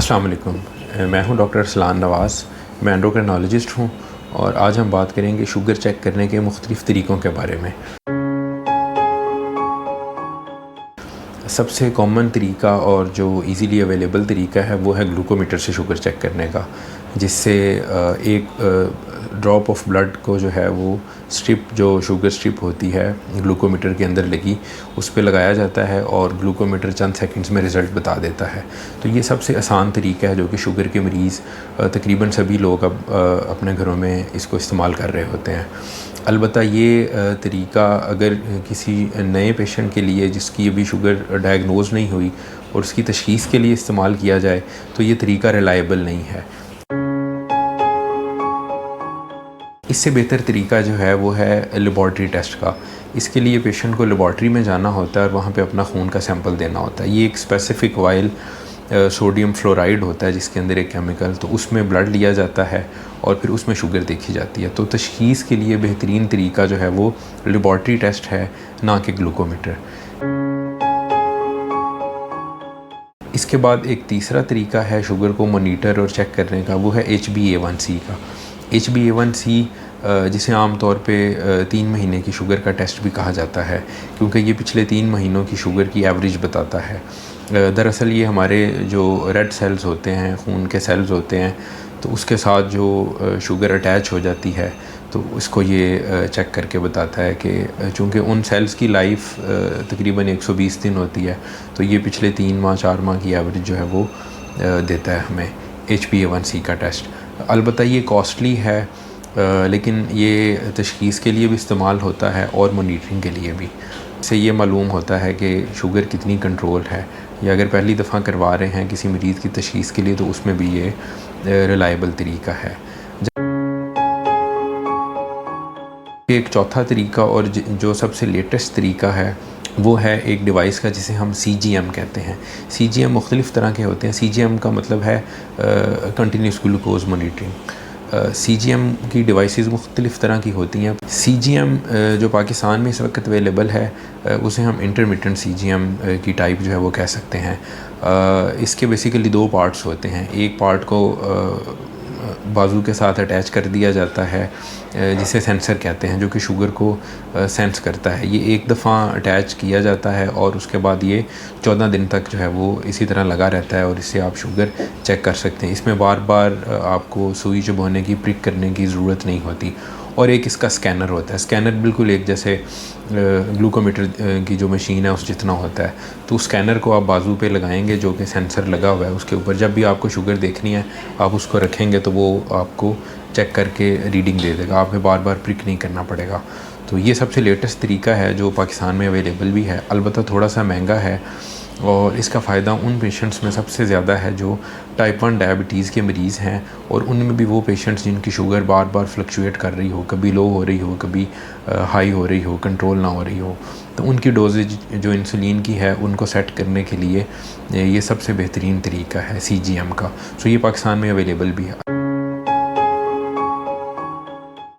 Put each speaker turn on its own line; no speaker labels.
अस्सलाम वालेकुम। मैं हूं डॉक्टर अरसलान नवाज़। मैं एंडोक्रिनोलॉजिस्ट हूं और आज हम बात करेंगे शुगर चेक करने के मुख्तलिफ़ तरीक़ों के बारे में। सबसे कॉमन तरीका और जो इजीली अवेलेबल तरीका है वो है ग्लूकोमीटर से शुगर चेक करने का, जिससे एक ड्रॉप ऑफ ब्लड को जो है वो स्ट्रिप, जो शुगर स्ट्रिप होती है ग्लूकोमीटर के अंदर लगी, उस पे लगाया जाता है और ग्लूकोमीटर चंद सेकंड्स में रिज़ल्ट बता देता है। तो ये सबसे आसान तरीका है जो कि शुगर के मरीज़ तकरीबन सभी लोग अब अपने घरों में इसको इस्तेमाल कर रहे होते हैं। अलबत्ता ये तरीका अगर किसी नए पेशेंट के लिए जिसकी अभी शुगर डायग्नोज़ नहीं हुई और उसकी तशख़ीस के लिए इस्तेमाल किया जाए तो ये तरीका रिलायबल नहीं है। इससे बेहतर तरीका जो है वो है लेबॉर्ट्री टेस्ट का। इसके लिए पेशेंट को लेबॉर्ट्री में जाना होता है और वहाँ पे अपना खून का सैंपल देना होता है। ये एक स्पेसिफ़िक वाइल सोडियम फ्लोराइड होता है जिसके अंदर एक केमिकल, तो उसमें ब्लड लिया जाता है और फिर उसमें शुगर देखी जाती है। तो तशख़ीस के लिए बेहतरीन तरीका जो है वो लेबॉर्ट्री टेस्ट है, ना कि ग्लूकोमीटर। इसके बाद एक तीसरा तरीका है शुगर को मॉनिटर और चेक करने का, वो है HbA1c का। HbA1c जिसे आम तौर पे 3 महीने की शुगर का टेस्ट भी कहा जाता है, क्योंकि ये पिछले 3 महीनों की शुगर की एवरेज बताता है। दरअसल ये हमारे जो रेड सेल्स होते हैं, खून के सेल्स होते हैं, तो उसके साथ जो शुगर अटैच हो जाती है तो इसको ये चेक करके बताता है कि चूँकि उन सेल्स की लाइफ तकरीबन 120 दिन होती है, तो ये पिछले 3 माह 4 माह की एवरेज जो है वो देता है हमें HbA1c का टेस्ट। अलबत्ता ये कॉस्टली है, लेकिन ये तशख़ीस के लिए भी इस्तेमाल होता है और मॉनिटरिंग के लिए भी। इससे ये मालूम होता है कि शुगर कितनी कंट्रोल है, या अगर पहली दफ़ा करवा रहे हैं किसी मरीज़ की तशख़ीस के लिए तो उसमें भी ये रिलायबल तरीका है। एक चौथा तरीका और जो सबसे लेटेस्ट तरीका है वो है एक डिवाइस का जिसे हम CGM कहते हैं। CGM मुख्तलिफ़ तरह के होते हैं। CGM का मतलब है कंटिन्यूस ग्लूकोज मॉनिटरिंग। CGM की डिवाइसेस मुख्तलिफ़ तरह की होती हैं। CGM जो पाकिस्तान में इस वक्त अवेलेबल है उसे हम इंटरमिटेंट CGM की टाइप जो है वो कह सकते हैं। इसके बेसिकली 2 पार्ट्स होते हैं। एक पार्ट को बाजू के साथ अटैच कर दिया जाता है जिसे सेंसर कहते हैं, जो कि शुगर को सेंस करता है। ये एक दफ़ा अटैच किया जाता है और उसके बाद ये 14 दिन तक जो है वो इसी तरह लगा रहता है और इससे आप शुगर चेक कर सकते हैं। इसमें बार बार आपको सुई चुभोने की, प्रिक करने की ज़रूरत नहीं होती। और एक इसका स्कैनर होता है। स्कैनर बिल्कुल एक जैसे ग्लूकोमीटर की जो मशीन है उस जितना होता है। तो उस स्कैनर को आप बाजू पे लगाएंगे जो कि सेंसर लगा हुआ है उसके ऊपर। जब भी आपको शुगर देखनी है आप उसको रखेंगे तो वो आपको चेक करके रीडिंग दे देगा, आपको बार बार प्रिक नहीं करना पड़ेगा। तो ये सबसे लेटेस्ट तरीका है जो पाकिस्तान में अवेलेबल भी है। अलबत्ता थोड़ा सा महंगा है और इसका फ़ायदा उन पेशेंट्स में सबसे ज़्यादा है जो टाइप 1 डायबिटीज़ के मरीज़ हैं, और उनमें भी वो पेशेंट्स जिनकी शुगर बार बार फ्लक्चुएट कर रही हो, कभी लो हो रही हो, कभी हाई हो रही हो, कंट्रोल ना हो रही हो। तो उनकी डोजेज जो इंसुलिन की है उनको सेट करने के लिए ये सबसे बेहतरीन तरीका है CGM का। सो ये पाकिस्तान में अवेलेबल भी है।